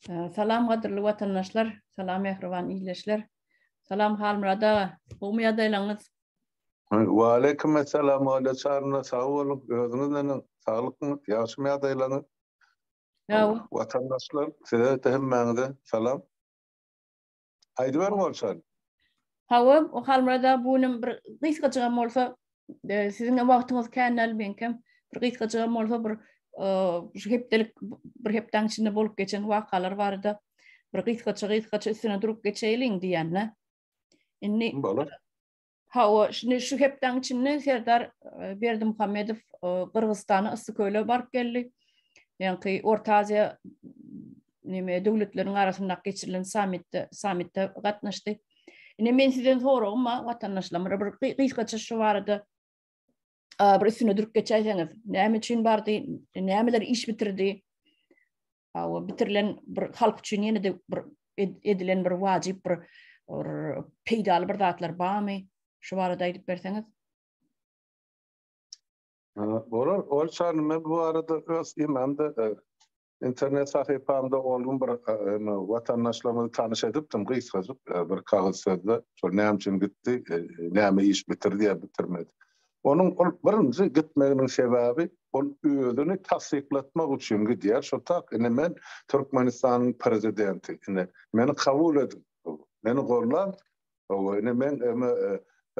Salam qadirli vatandaşlar, salam ehrivan iyileşler. Salam halmurada, bu yadaylanız. Wa aleykum assalam wa alaykum sağ olun. Özünüzden sağlıklı yaşamaya adaylanın. Ya, Vatandaşlar size de hemmenize selam. Haydi var mı olsan? hava o halmurada bunun bir qisqaçıgam bolsa, sizin wagtyňyz känel benkem, bir qisqaçıgam bolsa bir hepdelik bir hepden içinde bolup geçen wakalar barda. Bir qisqaça üstüne durup geçeýliň diýenler. Inni Bolar. hava şu hepden içinde Serdar Berdimuhammedow Qırgızstana Issyköýle barıp geldi. Yani Orta Azya döwletleriniň arasynda geçirilen sammitde gatnaşdy. Men sizden soragym vatandaşlar bir qisqaça şu barada bir üstüne durup geçeýseňiz, näme üçin bardy, nämeler iş bitirdi? Hawa bitirilen bir halk üçin ýene-de bir edilen bir wajyp bir peýdaly bir zatlar barmy? Şu barada aýdyp berseňiz. Bolar. Olsan men bu arada öz imamda internet sayfamda olduğum bir vatandaşlarımı tanış edipdim. Qisqaça bir kağıt sözde. Şol näme üçin gitdi, näme iş bitirdi ya bitirmedi. Onun birinci gitmeginiň sebebi ol özüni tasdiklatmak üçin gidýär. Şo tak men Türkmenistanyň prezidenti. Meni kabul edin. Meni gorlan. Men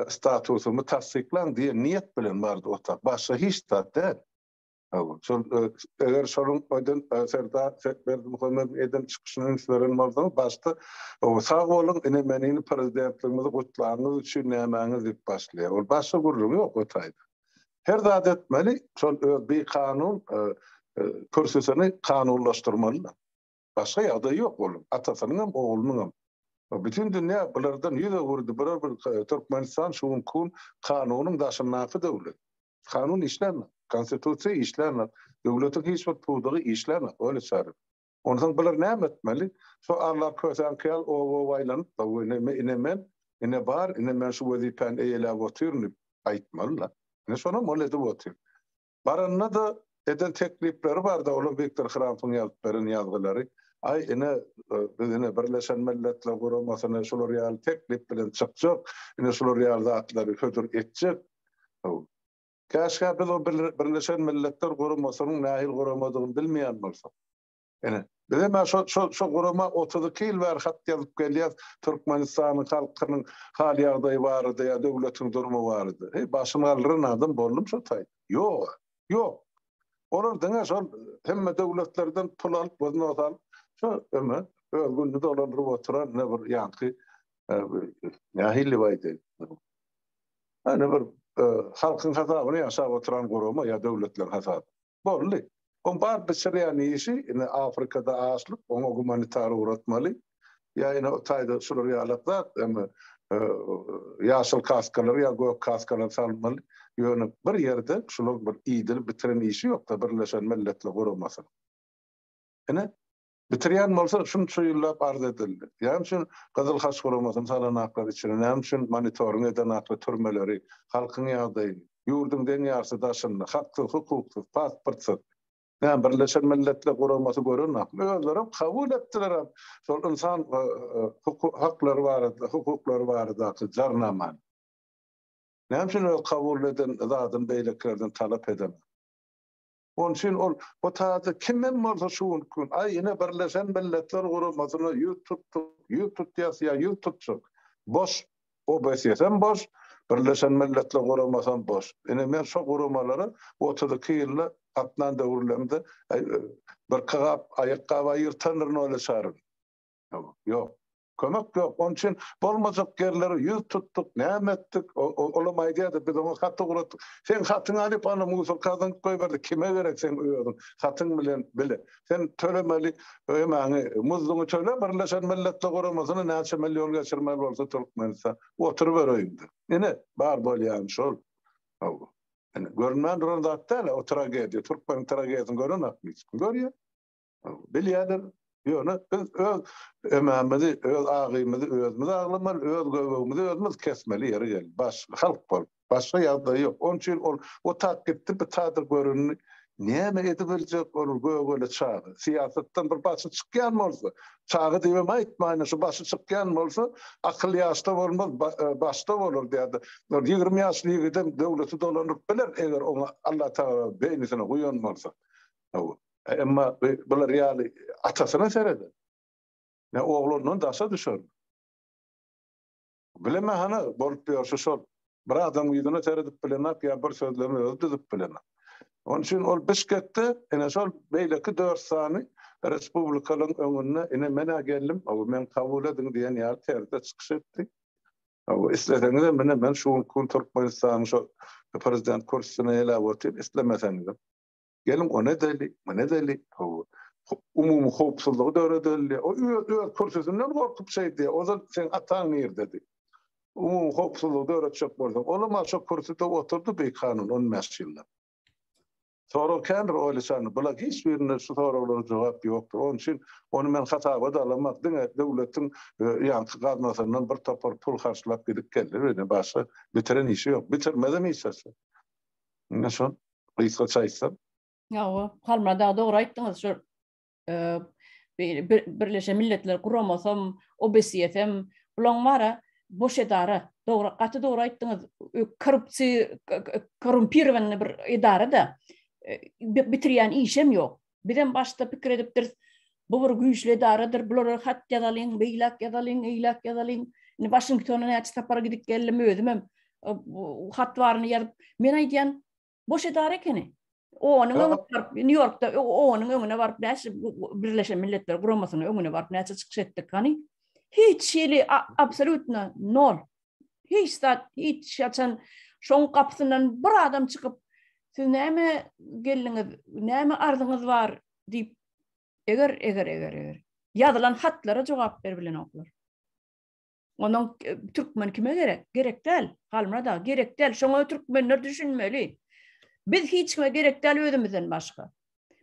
statusumu tasdiklan diye niyet bilen bardy otak. Başga hiç da eger şolun öden Serdar Berdimuhammedow eden çykyşyny sören bolsa başta sağ bolun menini prezidentligimizi gutlagyňyz üçin nämeňiz diýip başlaýar. Ol başga gurulmy ýok otaýdy. Her zat etmeli, şol bir kanun körsesini kanunlaşdyrmaly. Başga ýagdaý ýok bolun. Atasynyň hem oğlunyň hem. Bütün dünya bulardan yüze vurdu. Bir Türkmenistan şu kun kanunyň daşynmaky döwlet. Kanun işlenme, konstitusiýa işlenme, döwletiň hiç bir puwdygy işlenme. Öyle çary. Ondan bular näme etmeli? Şu Allah kösen kıyal o vaylanyp da men bar, men şu wezipen eýelep oturnup aýtmalylar. Şonu molede otur. Baranna da eden teklipleri var da ola Viktor Hrampyň ýazyp beren ýazgylary. Ay bizine Birleşen Milletler Guramasyna şol real teklip bilen çykjak, şol real zatları hödür etjek. Käşke biz o Birleşen Milletler Guramasynyň nähil guramadygyny bilmeýän bolsak. Bize şu gurama 32 ýyl bäri hat ýazyp gelýär, Türkmenistanyň halkynyň hal ýagdaýy bardy ýa döwletiň durmy bardy. Başymy alyran adam boldum şu taý. Ýok. Olar diňe şol hemme döwletlerden pul alyp gözüne alyp şu özgünlüğü dolandırıp oturan ne bir yankı nahilli vaydı. Ne bir halkın hesabını yaşap oturan kuruma ya devletler hesabı. Bollu. On bar beşeriyani işi Afrika'da aslı, ona humanitar uğratmalı. Ya yine o tayda şuraya alaklar, yaşıl kaskalar ya gök kaskalar salmalı. Yani bir yerde şunu bir iyidir bitiren işi yok da Birleşen Milletler kurumasın. Bitirýän bolsa şunu söýülip arz edildi. Ýani şun Gyzyl Haç guramasyny salanaklar içine, näme şun monitoring eden akly türmeleri, halkyň ýagdaýy, ýurduň deňýarsy daşyndy, hakly, hukukly, pasportsy. Näme Birleşen Milletler Guramasy görünýär. Özleri kabul etdiler. Şol insan haklary barada, hukuklary barada jarnaman. Näme şunu kabul eden zadyň beýleklerden talap eden. Onun için o taada kimden bolsa şu gün ay yine Birleşen Milletler Guramasyna YouTube diýär, YouTube boş, OBS'den boş, Birleşen Milletler Guramasyna boş. Men şu guramalara 32 ýyl atlan döwürlemde bir kagap aýakka ýyrtanlaryny öyle çaryn. Ýok. Kömek yok. Onun için bolmazak yerleri yüz tuttuk, näme etdik, olamaydı da biz onu hatı uğrattık. Sen hatyny alıp ana musul kazan koyberdi. Kime gerek sen öýdüň? Hatyn bilen bile. Sen tölemeli, öýmäňi muzluğu töle Birleşen Milletler Guramasyna näçe million geçirmeli bolsa Türkmenistan oturup berýärdi. Ene bar bolýan şol. Görünmän duran zatda o tragediýa, Türkmen tragediýasyny görünýär. Görýär. Bilýärler. Ýöne öz emamyzy, öz agymyzy özümiz aglymaly, öz göwegimizi özümiz kesmeli ýeri gel. Halk bol. Başga ýagdaý ýok. Onun üçin o tak gitdi, bir tadyr görünni Näme edebilecek olur böyle çağı. Siyasetten bir başı çıkyan bolsa, çağı diýmem aýtmaýyn, şu başı çıkyan bolsa, akıl ýaşda bolmaz, başda bolur diýdi. 20 ýaşly ýigidem döwleti dolanyp biler, eger ona Allah taala beýnisine goýan bolsa. Emma bular ýaly atasyna seredi. Ne oğlunun daşa düşer. Bileme hana bolup ýaşy şol. Bir adam ýüzüne seredip bilenap ýa bir sözlerni öldürüp bilenap. Onun için ol Bişkek'te ene şol beýleki 4 sany respublikalyň öňüne ene mena geldim. Men kabul edin diýen ýa terde çykyş etdik. İsleseňiz men şu kun Türkmenistanyň şu prezident kursyna ele oturup islemeseňiz. Gelin ona deli. Umumy howpsuzlygy döredildi. O öz kursysynyň gorkup şeýdi. O zat sen atan ýer dedi. Umumy howpsuzlygy döretjek bolsaň, olama şu kursyda oturdy beý kanun 15 ýylda. Sonra kendi oylaşanı, bula hiç birine şu sorulara cevap yoktur. Onun için onu men hataba da alamak, devletin yankı kalmasından bir topar pul karşılap gidip gelir. Başka bitiren işi yok. Bitirmeden işesi. Ne son? Kıysa çaysam. Ya o, kalmada doğru ayttınız. Şu Birleşen Milletler Kuramasam, OBS'yem, bulan var boş edara. Doğru, katı doğru ayttınız. Korumpirven bir idare da. Bitirýän işem ýok. Birden başda pikir edipdir. Bu bir güýçli idaradyr. Bular hat ýazalyň, beýlak ýazalyň, eýlak ýazalyň. Washington'a näçe tapar gidip geldim özüm. Hat baryny ýazyp, men aýdýan boş idara ekeni. Onun New York'ta onun öňüne barıp näçe Birleşen Milletler Kuramasynyň öňüne barıp näçe çykyş etdik hani. Hiç şeýle absolutna nol. Hiç ýaçan şoň kapsyndan bir adam çykyp siz näme geldiňiz, näme arzyňyz bar diýip eger ýazylan hatlara jogap berbilen oklar. Onuň türkmen kime gerek? Gerek däl. Halmra da gerek däl. Şoňa türkmenler düşünmeli. Biz hiç kime gerek däl özümizden başga.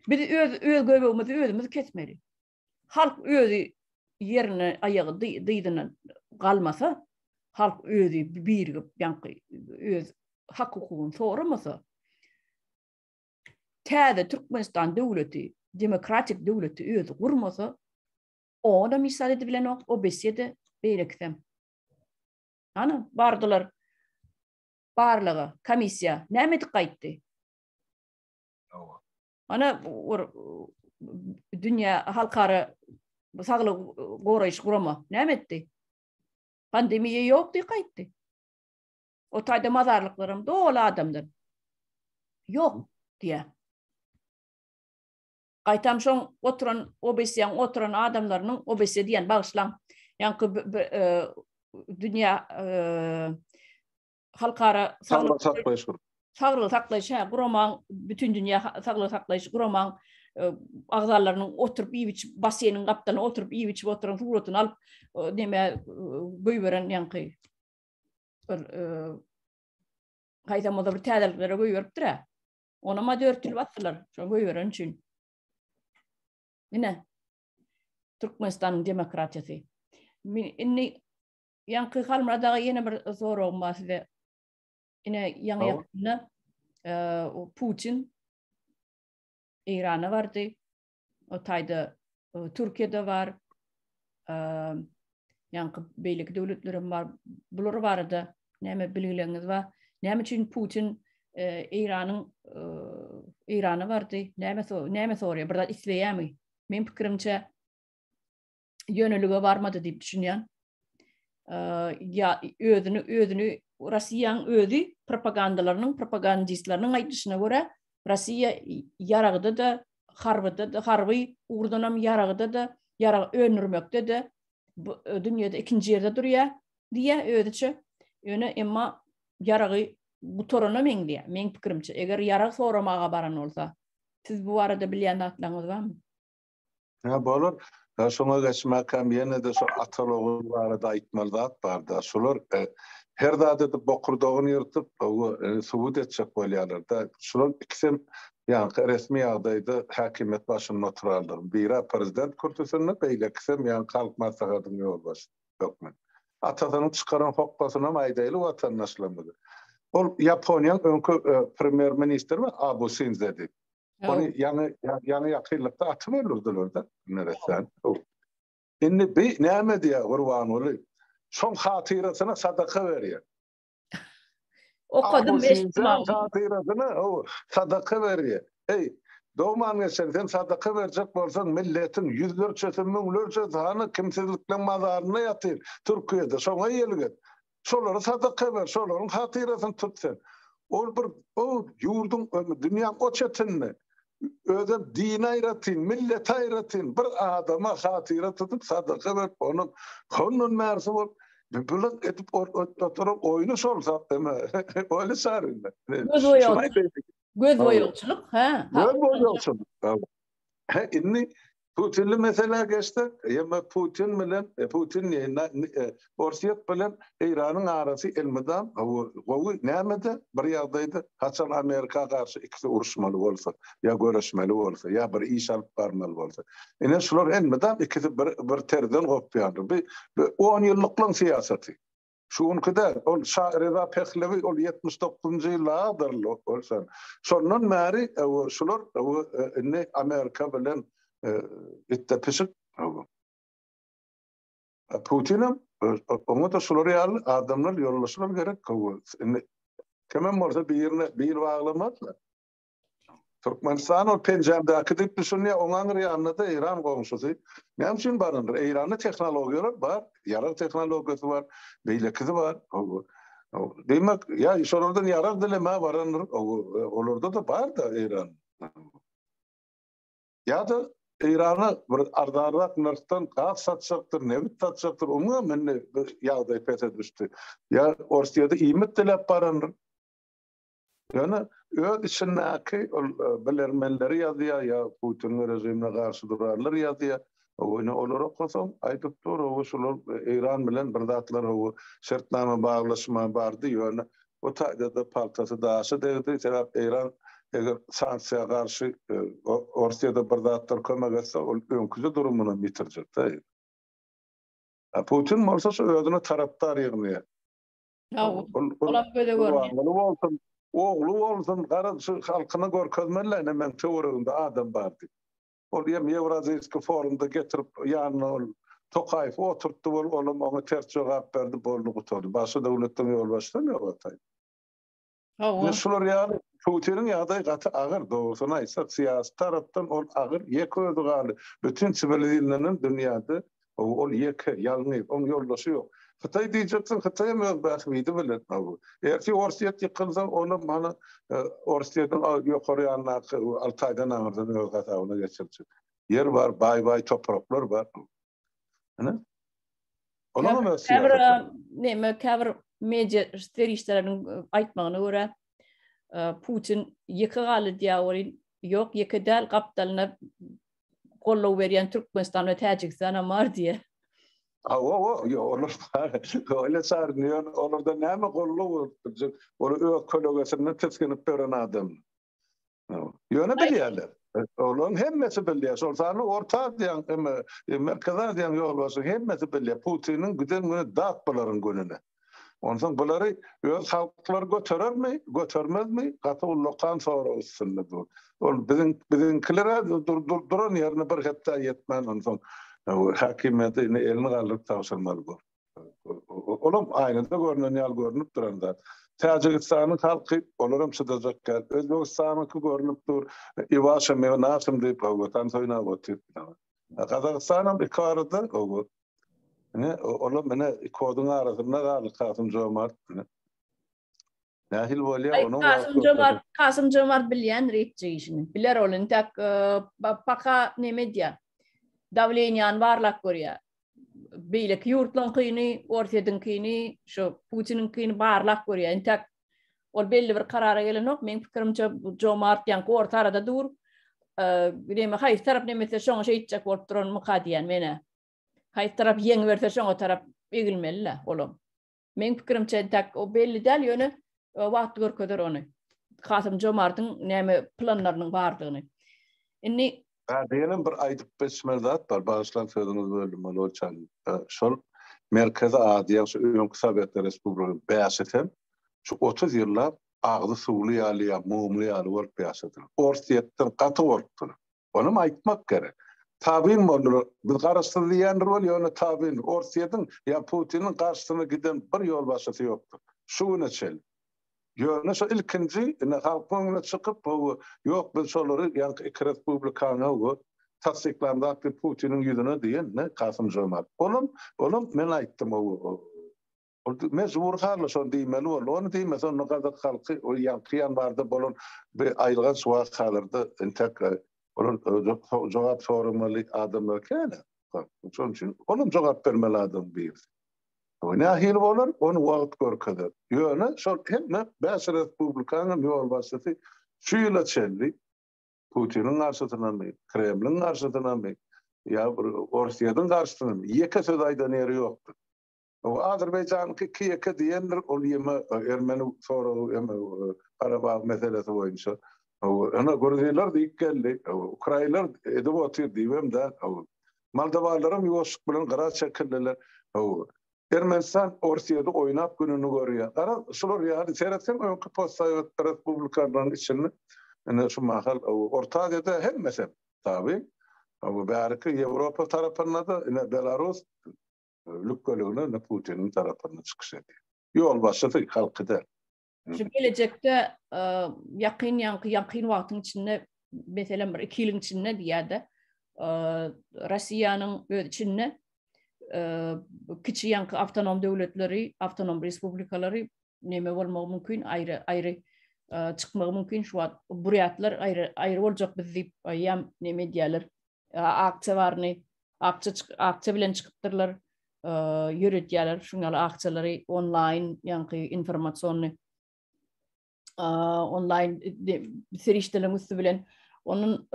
Biz öz göbegimizi özümüz kesmeli. Halk özü yerine ayağı dyýdyna galmasa, halk özü birigip ýanky öz hak hukugyny soramasa, täze Türkmenistan döwleti, demokratik döwleti özü gurmasa, o da misal edibilen o besede beýleksem. Ana bardylar. Barlygy, komissiya näme edip gaýtdy? Ana dünýä halkara saglyk goraýyş gurama näme etdi? Pandemiýa ýok diýip gaýtdy. O taýda mazarlyklarym dola adamdyr. Ýok diýe. Gaýtam şoň oturan OBS'ň oturan adamlarynyň OBS diýen bagyşlan ýanky dünýä halkara saglyk saklaýyş guramaň, bütün dünýä saglyk saklaýyş guramaň agzalarynyň oturup iýiç baseyniň gapdalyna oturup iýiç oturan suratyny alyp näme goýberen ýanky gaýtam oda bir täzeliklere goýberipdir. Ona ma 4 ýyl batdylar, şo goýberen üçin. Ine Türkmenistanyň demokratiýasy. Inni ýanky halmradagy ýene bir soragym bar size. Ine ýaňy ýakynda Putin İran'a vardy. O taýda Türkiýede var. Ýanky beýlik döwletlerim var. Bular barada näme bilgileriniz bar? Näme üçin Putin İran'a vardy? Näme soruyor? Birden isleýärmi? Men pikirimçe yönelüge barmady diýip düşünýän. Ya özünü Russiýanyň özü propagandistlarynyň aýdyşyna görä Russiýa yaragda da harby urdanam yaragda da yarag önürmekde de dünýede ikinji ýerde durýar diýe özüçe. Ýöne emma yaragy bu torana meňdiýär. Men pikirimçe eger yarag soramaga baran bolsa, siz bu arada bilýän atlaňyz barmy? Ha bolur. Şoňa geçmäkem ýene de şu atalogy barada aýtmaly zat barda. Şolar her zady bokurdogyny ýyrtyp, subut etjek bolýarlar da. Şolar ikisem ýanky resmi ýagdaýda häkimet başyna oturarlar. Biri prezident kurtusyna, beýleksem ýanky halk maslahatyny ýolbaş. Ýokmen. Atadan çykaran hokpasyna maýdaýly watandaşlary. Ol Ýaponiýanyň öňkü premier ministri Abe Shinzo. Onu yani yakınlıkta atım ölürdüler de neresen. Şimdi bir näme diye kurban olayım. Son hatırasına sadaka veriyor. Okadım eşittim abi. Hatırasına o sadaka veriyor. Hey, doğman geçen sen sadaka verecek bolsan milletin yüzlerce milyonlarca tane kimsizlikle mazarına yatır. Türkiye'de sonra yelget. Şolara sadaka ver, şoların hatırasını tut sen. O yurdun dünya o çetinne. Ödem din ayratin, millet ayratin, bir adama hatıra tutup sadaka verip onun mersi bol. Bulan edip oturup oyunu sorsak öyle sarında. Göz boyolçuluk. Göz boyolçuluk. Inni Putinli mesela geçti. Ama Putin bilen Putin Orsiyet bilen İran'ın arası elmeden o nämede bir ýagdaýda haçan Amerika karşı ikisi uruşmaly bolsa ya görüşmeli bolsa ya bir iş alyp barmaly bolsa. Ene şular elmeden ikisi bir terden gopýandy. Bir 10 ýyllyklyň siýasaty. Şuň kadar ol Reza Pehlevi ol 79-njy ýyllardyr bolsa. Şondan märi şular Amerika bilen ittepeşik Putin'im onu da şolary adamlar ýollaşylar gerek. Kemen bolsa bir ýerine baglamazlar. Türkmenistan o Penjab'daki dip düşünýär, oňaň ýanynda İran goňşusy. Näme üçin baryndyr? İran'da tehnologiýalar bar, ýarar tehnologiýasy bar, beýlekisi bar. Demek ya şolardan ýarar dileme baryndyr. Olarda da bar da İran. Ya da İran'a bir ardardak narktan gaz satsaktır, nevit satsaktır, onu menne ýagdaý pete düştü. Ya Orsiýada iýmet dilep barandyr. Yani öz içindäki bilermenleri ýazýar, ya Putin rejimine garşy durarlar ýazýar. Onu olara kosam aýdyp dur, o şolar İran bilen bir zatlar o şertname baglaşma bardy ýöne. O taýda paltasy daşy degdi, sebäp İran eger sanksiýa garşy Orsiýada bir zatlar kömek etse, ol öňküji durumuna bitirjek. Putin bolsa şu özüne tarapdar ýygnaýar. Olam böyle görünýär. Oğlu bolsun, şu halkyna görkezmeli, men töwereginde adam bardy. Ol ýem Ýewraziýski forumda getirip ýanyna Tokayew oturtdy, olam oňa ters jogap berdi, bolny gutardy. Başga döwletden ýol başlamýar. Şular ýaly Putin'in ýagdaýy gaty agyr, dogrusyny aýtsak, syýasy tarapdan ol agyr, ýeke ödügaly. Bütün sivilizasiýanyň dünýäde ol ýeke ýalňy, oň ýoldaşy ýok. Xitay diýjeksin, Xitay hem bahmidi bilen. Eğer Orsiýet ýykylsa, onu mana Orsiýetin ýokary ýanynaky Altaýdan aňyrdan öz gatawyna geçirjek. Yer bar, baý topraklar bar. Ona mı Käbir media işleriniň aýtmagyna görä Putin ýeke galy diýýär, ýok ýeke däl gapdalyna gollaw berýän Türkmenistan we Täjikistan bar diýär. Öyle sarnıyor, orada näme gollaw berjek, onu kollegasyna teskinip beren adam. Ýöne bilýärler. Olan hemmesi bilýär. Şolsany orta diýen, merkeze diýen ýol bolsa hemmesi bilýär. Putiniň güden dağ bularyň gününe. Ondan bulary öz halklar götürermi, götürmezmi? Gaty ullokan sonra usully bu. Ol bizimkilere duran ýerine bir hepde ýetmän ondan. Hakimiyeti elini galyp tawşyrmaly bu. Olam aýnynda görünen ýal görünüp duranda. Täjikistanyň halky olaram şydajak, Özbegistanyňky görünüp dur. Iwaşa me nasym diýip awatan soýna gotyp. Kazakstanam ikarada o. Olam mene koduň arasynda galy Kasım Jomart. Nähil bolýar onuň Kasım Jomart bilýän reýtçi işini. Biler olan tak paka näme diýär? Davlenýan barlak görýär. Beýlek ýurtlaryň kyny, Orsiýadyň kyny, şu Putiniň kyny barlak görýär. Entek ol belli bir karara gelenok, men pikirimçe Jomart ýanky orta arada dur. Näme haýsy tarap näme şoňa şeýtjek bolup duran mukadiýan mene. Haýsy tarap ýeňi berse şoňa tarap egilmeli olam. Men pikirimçe entek o belli däl ýöne wagt görkezler onu. Kasım Jomartyň näme planlarynyň bardygyny. Inni diyelim bir aýdyp geçmerzat bar, başlan sözüňiz böldüm bolçan. Şol Merkezi Adiýa, şu Öňkü Sowet Respublikasyny bäşeten şu 30 ýyllar ağzı suwly ýaly, mumly ýaly bolup ýaşadylar. Orsiýetden gaty bolupdyr. Onu aýtmak gerek. Tabin bolur. Biz garaşdyrdy ýandyr bol, ýöne tabin. Orsiýetden ýa Putinin garşysyna giden bir ýol başlasy ýokdur. Şuňa çel. Ýöne şu ilkinji, halkyň çykyp, ýok biz şolary ýa iki respublikany tasdiklandak Putinin ýüzüne diýen, Kasım Jomart. Onuň men aýtdym mecbur harly şol diýmeli bol. Onu diýmese onu gadar halky o ýankyýan barda bolan bir aýlgan suwak kalyrdy. Entek onun jogap sormaly adamlar kene. Şoň üçin onun jogap bermeli adam bir. O nähil bolar, onu wagt görkezler. Ýöne şol hemme bäş respublikanyň ýol başlasy şuýla çeldi. Putinin garşysyna mı, Kremlin garşysyna mı, ýa Orsiýadyň garşysyna mı? Ýeke söz aýdan ýeri ýokdur. O Azerbaýjanyňky ýeke diýenler ol ýeme Ermeni sonra Karabağ meselesi boýunça. Ona görüýler diýip geldi. Ukrainalar edip otyr diýmem de. Moldowalarym ýoşuk bilen gara çekildiler. Ermenistan Orsiýada oýnap gününi görýär. Ara şular ýa-da seretsen öňkü postsovet respublikalaryň içinde şu mahal Orta Asya'da hemmese tabi. Belki Avrupa tarafına da Belarus lükkölüğüne Putin'in tarafına çıkış ediyor. Yol başladı halkı der. Şu gelecekte yakın vaktin içinde mesela bir 2 yılın içinde diýärdi. Russiýanyň içinde kiçi yankı avtonom döwletleri, avtonom respublikalary neme bolmagy mümkin, aýry çıkmagy mümkin. Şu wagt buryatlar aýry boljak biz diýip ýam neme diýerler. Akçe barny, akçe bilen çykypdyrlar, ýöretýärler, şuňaly akçalary online ýa-ni informasiýony online serişdirilen üstü bilen onun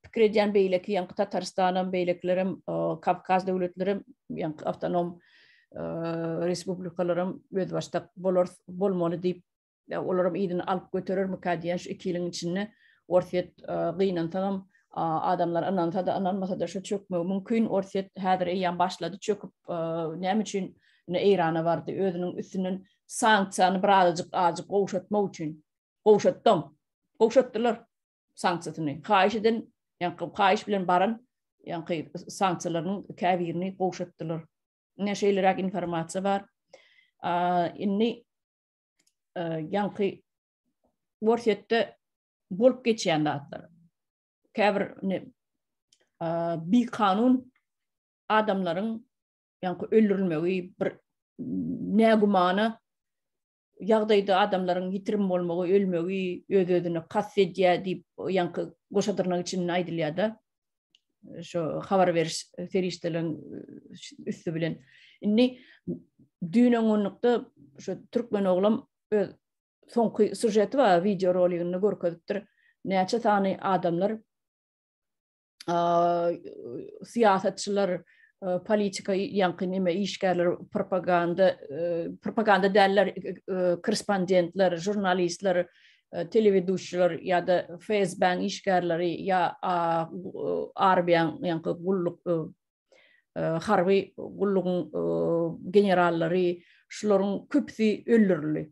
pikir edýän beýleki ýa-ni Tatarstanyň beýleklerim, Kavkaz döwletlerim, ýa-ni avtonom respublikalarym öz başda bolmaly diýip olaram ýygyny alyp göterer mükadiýen şu 2 ýylyň içinde Orsiýet gynantam adamlar ananmasa da şu çökmegi mümkin. Orsiýet häzir ýan başlady çöküp näme üçin Eýrana bardy özüniň üstünden sanksiýany birazajyk gowşatmak üçin gowşatdylar sanksiýasyny. Haýyş eden ýa-ni haýyş bilen baran ýa-ni sanksiýalaryň käbirini gowşatdylar. Näşeýleräk informasiýa bar. Inni ýa-ni Orsiýetde bolup geçýän zatlar. Käbir bir kanun adamlaryň ýa-ni öldürilmegi bir nägumana ýagdaýda adamlaryň ýitirim bolmagy, ölmegi, öz-özüne kassetýär diýip ýa-ni goşadyrnak üçin aýdylýar da. Şu habar beriş serişdirilen üstü bilen. Inni düýnüňde şu türkmen oglam soňky sujeti we video roligini görkezipdir. Näçe sany adamlar siýasatçylar, politika ýa-ni neme işgärler, propaganda däller, korrespondentler, jurnalistler, televiziýaçylar ýa-da Facebook işgärleri ýa armiýaň ýa-ni gulluk harby gullugyň generallary şolaryň köpsi öldürildi.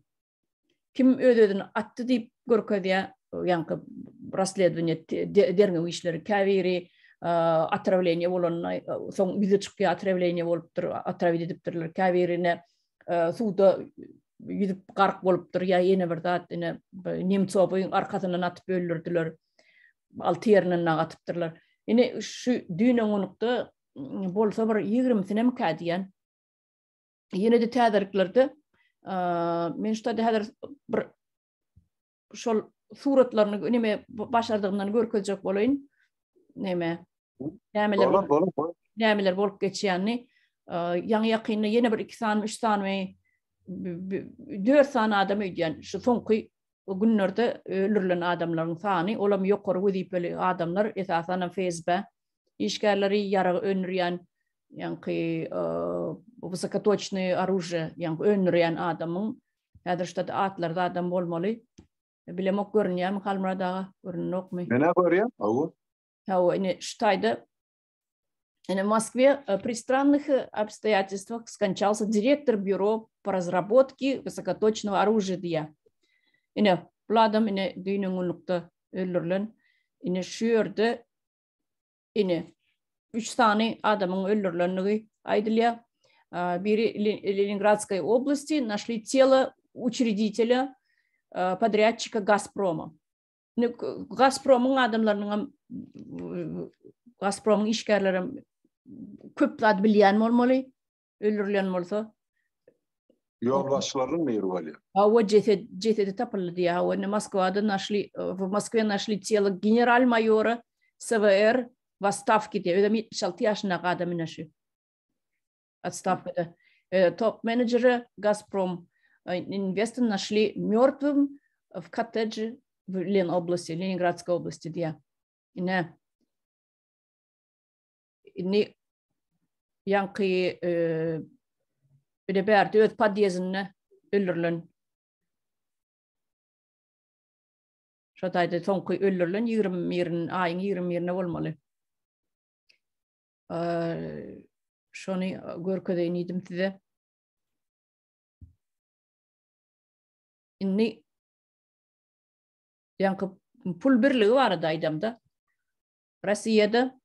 Kim öz-özüni atdy diýip görkezýär, ýa-ni rasledownie derňe işleri käbiri atravleniýe bolan soň bize çykýar atravleniýe bolupdyr, atravit edipdirler käbirine suwda ýüzüp gark bolupdyr ýa ýene bir zat Nemçowyň arkasyndan atyp öldürdiler. Alty ýerinden atypdyrlar. Ine şu düýnüňde bolsa bir 20 sene mükadiýän ýene de täzirliklerdi. Men şuda häzir bir şol suratlaryny neme başardygymdan görkezjek bolaýyn. Nämeler bolup geçýänni ýaňy ýakyny ýene bir 2 sany 3 sany 4 sany adam öýdýän şu soňky günlerde öldürilen adamlaryň sany olam ýokary wezipeli adamlar esasen Facebook işgärleri ýaragy öndürýän ýa-ni wysokotочное оружие ýa-ni öndürýän adamyň häzir şuda atlarda adam bolmaly. Bilemek görünýärmi Kalmuradaga görünokmy? Mene görýär? Они штайда. В Москве при странных обстоятельствах скончался директор бюро по разработке высокоточного оружия. Ine bu adam ine düýnüňlükde öldürilen ine şu ýerde ine 3 tane adamın öldürilenligi aýdylýar. Biri Ленинградской области нашли тело учредителя подрядчика «Газпрома». «Газпром'un adamlarının «Газпром'un işgärleri köp zat bilýän bolmaly, öldürilen bolsa. Yolbaşçıların mı var? O cesedi tapıldı ya. O Moskva'da нашли, в Москве нашли тело генерал-майора СВР в отставке. Ödem 76 yaşındaki adamı naşı. Отставкада. Топ-менеджера «Газпром» инвестор нашли мертвым в коттедже в Ленобласти, Ленинградской области. İni yankı bir de berdi öz padyezine öldürülen. Şatayda soňky öldürülen 20 ayın 20 bolmaly. Şonu görkezeyim idim size. Inni yankı pul birligi var aýdamda. Rossiýada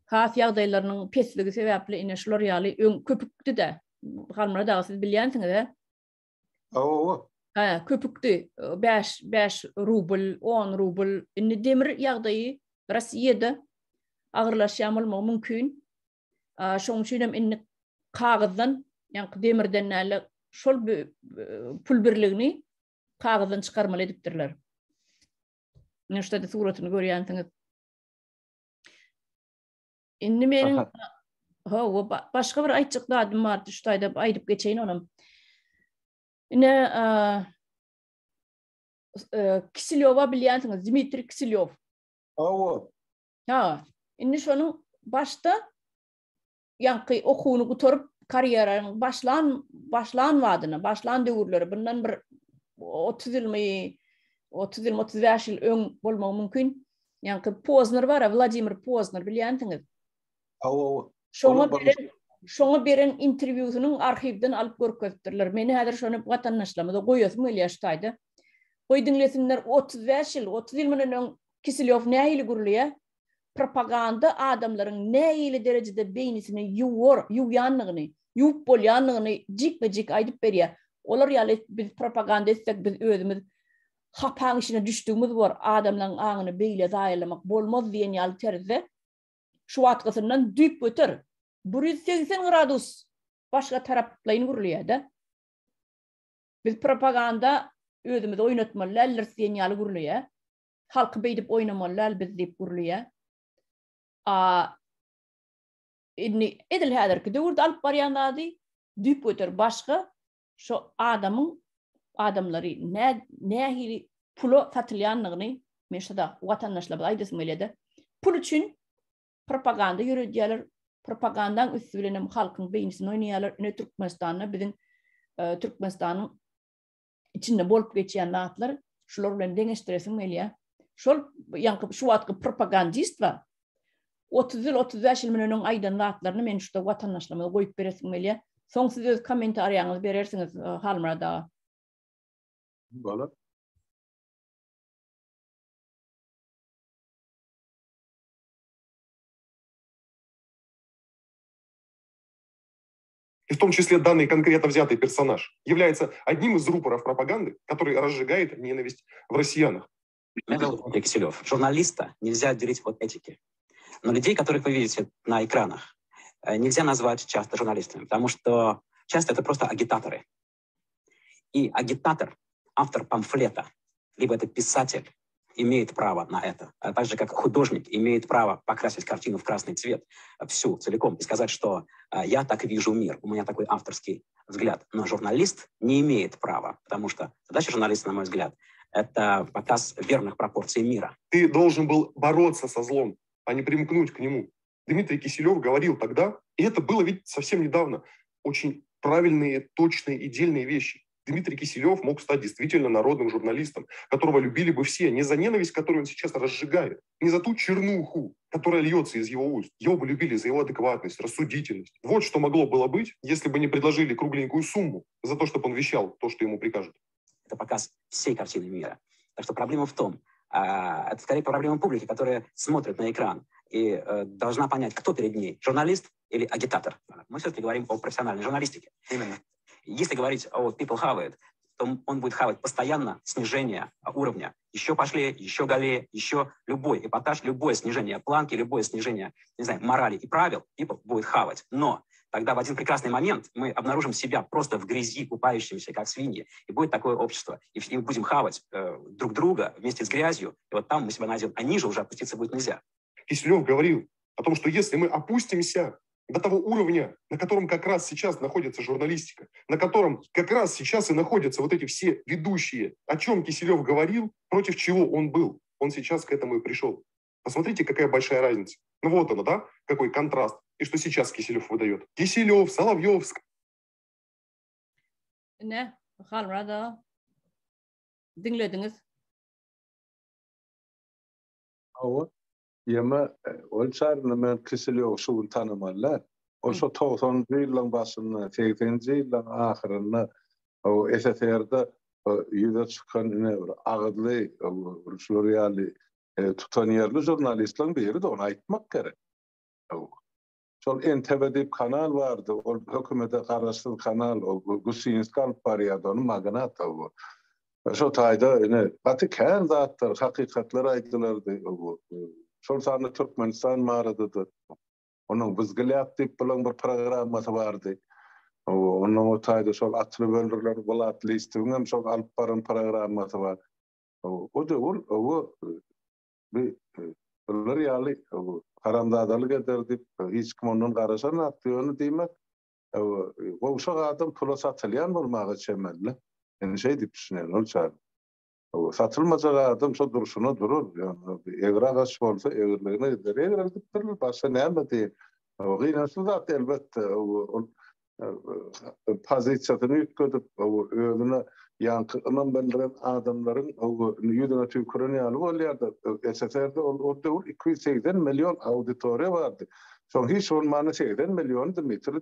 has ýagdaýlarynyň pesligi sebäpli ine şular ýaly öň köpükdi de. Halmara da siz bilýänsiňiz. Köpükdi 5 rubl, 10 rubl. Inni demir ýagdaýy Rossiýada agyrlaşýan bolmagy mümkin. Şoň üçin hem inni kagızdan, ýani demirden näle şol pul birligini kagızdan çykarmaly edipdirler. Näşde suratyny görýänsiňiz. Inni meniň başga bir aýtjyklarym bar, şuýda aýdyp geçeýin onam. Ine Kiselova bilýänsiňiz, Dmitri Kiselov. Inni şonuň başda ýanky okuwyny guturup karýerasyny başlan wadyna, başlan döwürleri bundan bir 30 ýyl 35 ýyl öň bolmagy mümkin. Ýanky Pozner bar, Vladimir Pozner bilýänsiňiz. Şoňa beren interwýusynyň arhivden alyp görkezdirler. Meni häzir şonu watandaşlarymyza goýasym gelýär. Goý dinlesinler 35 ýyl, 30 ýyl menen Kiselov nähili gurulýar? Propaganda adamlaryň nähili derejede beynisini ýuwýanlygyny, ýuwup bolýanlygyny jik aýdyp berýär. Olar ýaly biz propaganda etsek biz özümiz hapaň işine düşdüğümüz var. Adamlaryň aňyny beýle zaýalamak bolmaz diýen ýaly terze. Şu atgysyndan düýp öter. 180 gradus başga taraplaýyn gurulýar da. Biz propaganda özümiz oýnatmalar, diýen ýaly gurulýar. Halky beýdip oýnamalar biz diýip gurulýar. Inni edil häzirki döwürde alyp barýandy, düýp öter başga şu adamlary nähili pulo satylýanlygyny men şurada watandaşlara aýdysym geldi. Pul üçin propaganda ýürüdýärler. Propagandaň üstüne halkyň beýnisini oýnaýarlar. Ine Türkmenistanyň biziň Türkmenistanyň içinde bolup geçýän zatlar şular bilen deňeşdiresiň gelýär. Şol ýanky şu wagtky propagandist bar. 30 ýyl 35 ýyl menen aýdan zatlaryny men şurada watandaşlarymyza goýup beresiň gelýär. Soň siz öz kommentariýaňyzy berersiňiz halmada. Bala. И в том числе данный конкретно взятый персонаж является одним из рупоров пропаганды, который разжигает ненависть в россиянах. Меня зовут Дмитрий Киселев. Журналиста нельзя отделить от этики. Но людей, которых вы видите на экранах, нельзя назвать часто журналистами, потому что часто это просто агитаторы. И агитатор, автор памфлета, либо это писатель, имеет право на это. А так же, как художник имеет право покрасить картину в красный цвет всю, целиком, и сказать, что я так вижу мир, у меня такой авторский взгляд. Но журналист не имеет права, потому что задача журналиста, на мой взгляд, это показ верных пропорций мира. Ты должен был бороться со злом, а не примкнуть к нему. Дмитрий Киселев говорил тогда, и это было ведь совсем недавно, очень правильные, точные и дельные вещи. Дмитрий Киселев мог стать действительно народным журналистом, которого любили бы все, не за ненависть, которую он сейчас разжигает, не за ту чернуху, которая льется из его уст. Его бы любили за его адекватность, рассудительность. Вот что могло было быть, если бы не предложили кругленькую сумму за то, чтобы он вещал то, что ему прикажут. это показ всей картины мира. Так что проблема в том, это скорее проблема публики, которая смотрит на экран и должна понять, кто перед ней, журналист или агитатор. Мы все-таки говорим о профессиональной журналистике. Именно. Если говорить о people have it, то он будет хавать постоянно снижение уровня. Еще пошлее, еще голее, еще любой эпатаж, любое снижение планки, любое снижение, не знаю, морали и правил people будет хавать. Но тогда в один прекрасный момент мы обнаружим себя просто в грязи, купающимся, как свиньи. И будет такое общество. И мы будем хавать друг друга вместе с грязью. И вот там мы себя найдем. А ниже уже опуститься будет нельзя. Киселев говорил о том, что если мы опустимся до того уровня, на котором как раз сейчас находится журналистика, на котором как раз сейчас и находятся вот эти все ведущие, о чем Киселев говорил, против чего он был. Он сейчас к этому и пришел. Посмотрите, какая большая разница. Ну вот оно, да? Какой контраст. И что сейчас Киселев выдает. Киселев, Соловьев. Ne, halrada dinlediniz. O yema olçarını men Kısilyow şuun tanımalar. O şu 90-njy ýylyň başynda, 80-nji ýylyň ahyrynda o SSR'de ýüze çykan bir agydly, ýaly tutan ýerli jurnalistlaryň biri de onu aýtmak gerek. Şol NTV kanal vardı, o hökümete garaşsyz kanal, o Gusinskal pariyadony magnat o. Şo taýda ene baty kän zatlar, hakykatlar aýdylardy o. Şol sany Türkmenistan maradydy. Onun biz gilyap diýip bilen bir programmasy bardy. Onun o taýda şol atly böldürler bolat listiňem hem şol alyp baran programmasy bar. O da o bir ýaly haramzadalyk ederdi. Hiç kim onun garaşan atdygyny diýmek. O uşak adam pula satylýan bolmagy çemelli. Yani şey diýip düşünýär olçar. O satılmajak adam şo duruşuna durur. Yani eger agaç bolsa egerligine eder. Eger edip başga näme diýip. O gynançyl zat elbetde o pozisiýasyny ýetgedip o özüne ýankylan bildiren adamlaryň o ýüzüne tüküren ýaly bolýardy. SSR'de o döwür 280 milyon auditoriýa bardy. Şoň hiç bolmany 80 milyon Dmitri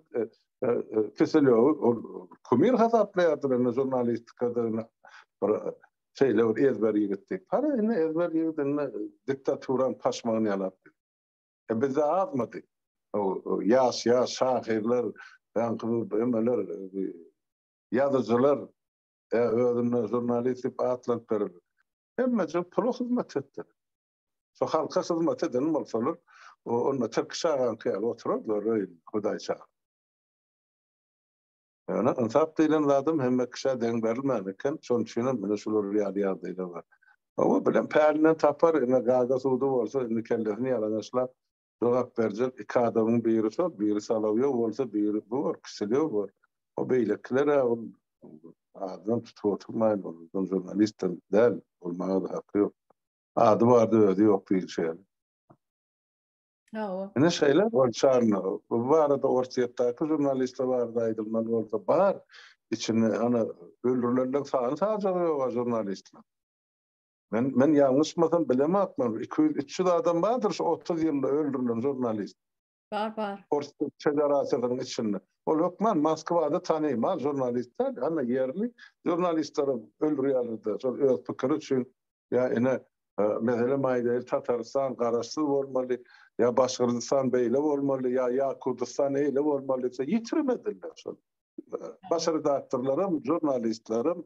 Kısilyow kumir hasaplaýardy jurnalistikada bir şeyler ezber ýigitdi. Para ine ezber ýigitdi, diktaturan paşmagyny ýalapdy. Bize azmady. O yaş şahirler, emeler, ýazyjylar özüne jurnalistik atlap berildi. Hemmece pulu hyzmat etdi. Şo halka hyzmat eden bolsalar, onda Türk şahan kıyal otururlar, öyle Hudaýça. Yani insap diýilen adam hemme kişa deň berilmändiken, şoň üçin mene şular ýaly bar. O bilen pärinden tapar, ene gaga suwdy bolsa, ene kellesini ýalanaşlap jogap berjek iki adamyň biri Solowýew bolsa, biri bu Kısilyow bor. O beýleklere adam tutup oturmaýan bolar. Jurnalistin däl bolmagy da haky ýok. Ady bardy, özi ýok diýil şey. Ne şeyler var çarna. Bu arada ortaýatdaky jurnalistler bardy aýdylman bolsa bar. İçine ana öldürülenler sany sajagy jurnalistler. Men ýalňyşmasam bilemapman. 200-300 adam bardyr şu 30 ýylda öldürülen jurnalist. Bar. Orta federasyonyň içinde. Ol hökman Moskwada tanyman jurnalistler, ana yerli jurnalistler öldürýärler. Şol öz pikiri üçin ýa ene mesela Maýda Tatarstan garaşsyz bolmaly, ýa Başgyrystan beýle bolmaly, ýa Kurdistan eýle bolmaly, ýitirmediler şol. Başarıdatlarym, jurnalistlerim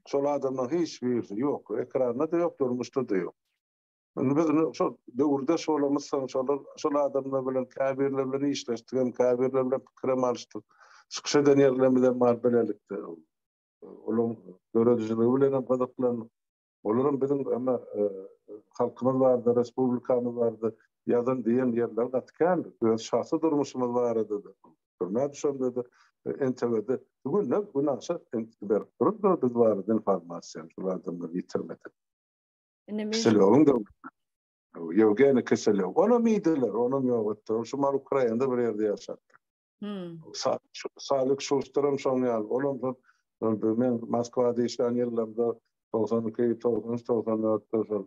şol adamlar hiç bir yok. Ekranda da yok, durmuşda da yok. Biz şol döwürde şolamyzsan şol adamlar bilen käbirler bilen işleşdik, käbirler bilen pikir alşdyk. Şykşadan ýerlemizden bar belelikde. Olum görüjligi bilen gazaplan. Olaryň bizim ama halkymyz bardy, respublikamyz bardy. Ýazan diýen ýerler gatkan, öz şahsy durmuşymyz bardy. Görmä düşende NTV'de bugün ne bu nasıl ber durdu biz bardy informasiýa şulardan bir ýitirmedi. Kısilyow da Yevgeni Kısilyow. Onu miýdiler, onu ýokotdy. Şu mar Ukrainada bir ýerde ýaşapdy. Salyk Şusterem şoň ýaly. Olam men Moskwada işleýän ýyllarda 92-94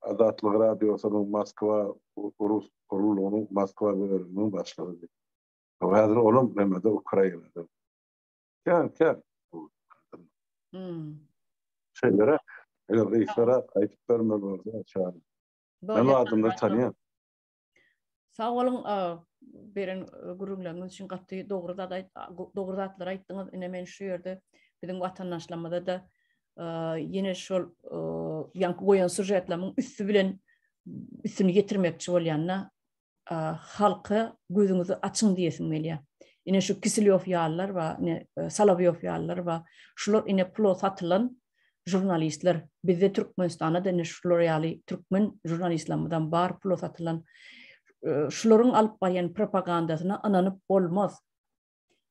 Adatlyk radiosynyň Moskwa Rus kurulunyň Moskwa bölüminiň başlygy. Häzir olam Mehmede Ukrainada. Kän. Şeylere, reislere aytıp vermeli orada çağırın. Ben o adımları tanıyorum. Sağ olun, beren gurullarınız için gatty dogry zatlar aýtdyňyz. Ine men şu ýerde biziň watandaşlamada da ýene şol ýanky goýan sujetleriň üstü bilen üstüni getirmekçi bolýanna halky gözüňizi açyň diýesim gelýär. Ine şu Kiselov ýalylar we Salavyov ýalylar we şular ine pul satylan jurnalistler. Bizde Türkmenistanda da şular ýaly türkmen jurnalistlerden bar pul satylan şularyň alyp barýan propagandasyna ananyp bolmaz.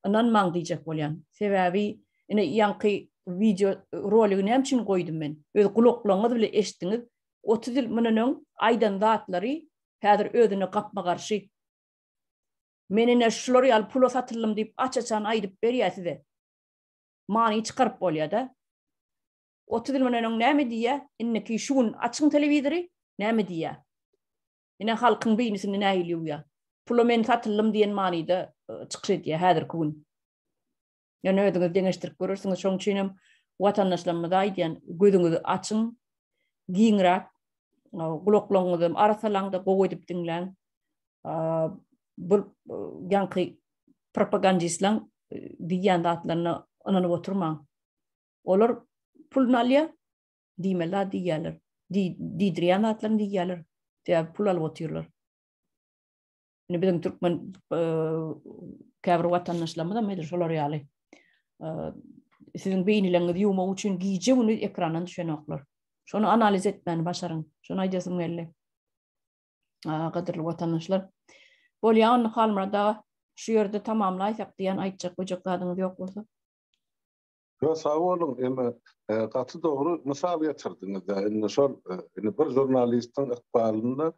Ananmaň diýjek bolýan. Sebäbi ine ýanky video roligini hem için koydum ben. Öz kulaklarınız bile eşitdiniz. 30 yıl mınının aydan zatları häzir özüne kapma karşı. Menine şulary al pulo satylym diýip açaçan aýdyp berýär size. Many çykaryp bolýar da. 30 yıl mınının näme diýär? Inneki şuun açyň telewizory näme diýär? Ine halkyň beýnisini näýilýär. Pulo men satylym diýen manyda çykyş edýär häzir kun. Yani ödüňiz deňeşdirip görürsiňiz, şoň üçin watandaşlarymyza aýdýan gözüňizi açyň, giňrak, gulaklaryňyzy arasalaňda goýup diňläň. Bu ýanky propagandistler diýen zatlaryny ananyp oturmaň. Olar pul nalýa diýmeler diýerler. Diýdirýän zatlaryny diýerler. Diýip pul alyp oturýarlar. Ine biziň türkmen käbir watandaşlarymyza medir şolar ýaly. Sizin beýnileňiz ýumak üçin giýje bunu ekrandan düşenoklar. Şonu analiz etmeni başarın. Şonu aýdasym geldi. Gaderli watandaşlar. Bolýan halmada şu ýerde tamamlaýsak diýen aýtjak gojaklaryňyz ýok bolsa. Yo, sağ olun. Katı doğru misal getirdiňiz. Ine şol bir jurnalistiň ykbalyna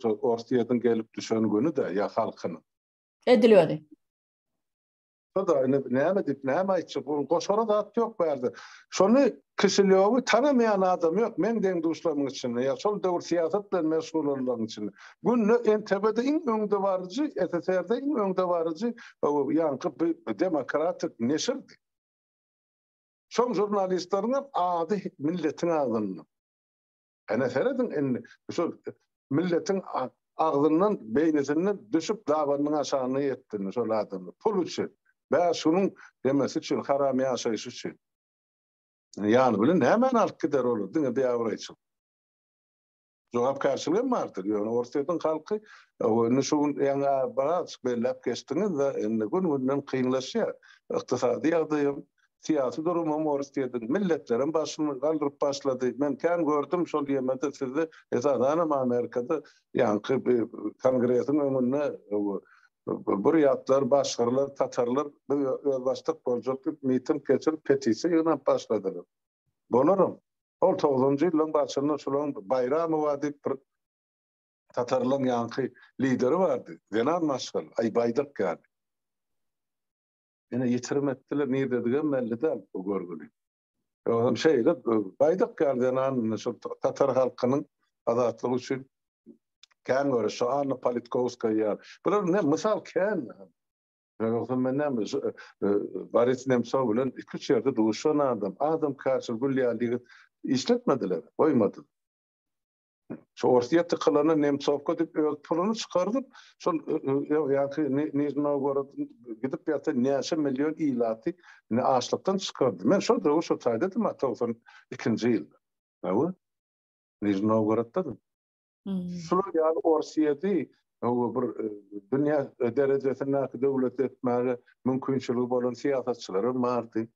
ortaýadan gelip düşen günü de ýa halkynyň Edilýärdi. da näme dip näme aýtjak, bu goşara zat ýok berdi. Şonu Kiselyowy tanamayan adam ýok. Men deň duşlarymyň içinde, ýa şol döwür siýasat bilen meşgul bolanlaryň içinde. Günni NTV'de iň öňde barjy, SSR'de iň öňde barjy, ýanky demokratik neşirdi. Şol jurnalistlaryň ady milletiň agyny. Ana seredin şol milletiň agzyndan beýnesinden düşüp dawanyň aşagyna ýetdi şol adamy. Pul üçin. Bä şunun demesi üçin haram ýaşaýyş üçin. Ýani bilen näme alyp gider olur diňe beýawra üçin. Jogap karşılygy bardyr. Ýöne ortadan halky şuň ýa barat belläp geçdiňiz we gün-günden kynlaşýar. Ykdysady ýagdaýym, siyasi durumum ortadan milletlerin başyny galdyryp başlady. Men kän gördüm şol ýerde sizde esadan Amerikada ýanky kongresiň öňünde buriyatlar, başgarlar, tatarlar öz başlyk boljak miting geçirip petisiýa ýönäp başladylar. Bolaram. 19-njy ýylyň başynda şolaň bayramy wady bir tatarlaryň ýanky lideri bardy. Zenan Maşgal, Aýbaýdyk geldi. Ene ýetirim etdiler, ne dedigen belli däl bu görgüli. O şeýle Baýdyk geldi, Zenan şu tatar halkynyň azatlygy üçin kän görüş, şu Anna Politkovskaya. Bular ne misal kän? Ýa-da menden Boris Nemtsov bilen 2-3 ýerde duşan adam karşı gülýärligi işletmediler, koymadı. Şu ortaýa tıkylany Nemtsovka dip öz puluny çykardyp, şol ýa-ki Nizhny Novgorod gidip ýaty näçe million ilaty açlykdan çykardy. Men şol da şu taýda 92-nji ýylda. Näme? Nizhny Novgorodda. Şol ýaly Orsiýady bir dünýä derejesinde döwlet etmäge mümkinçiligi bolan siýasatçylarym bardy,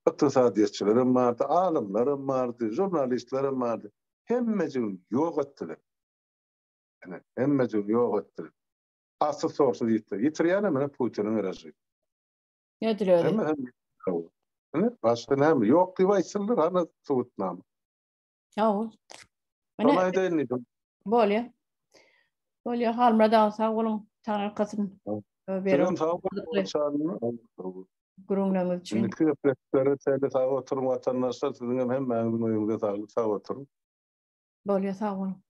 ykdysadyatçylarym bardy, alimlerim bardy, jurnalistlerim bardy. Hemmejin ýok etdiler. Hemmejin ýok etdiler. Asy sorsuz ýitirýän mene Putiniň rejimi. Edilýärdi. Başga näme ýok diýip aýtsalar, ana tutnam. Ýa. Mene Bolýa halmada sağ bolun, taňyr kasyn. Berim sağ bolun. Gurulnaryň üçin. Indi köpleklere täze sağ oturup watandaşlar siziň hem mäňiň oýuňyza sağ oturup. Bolýa sağ bolun.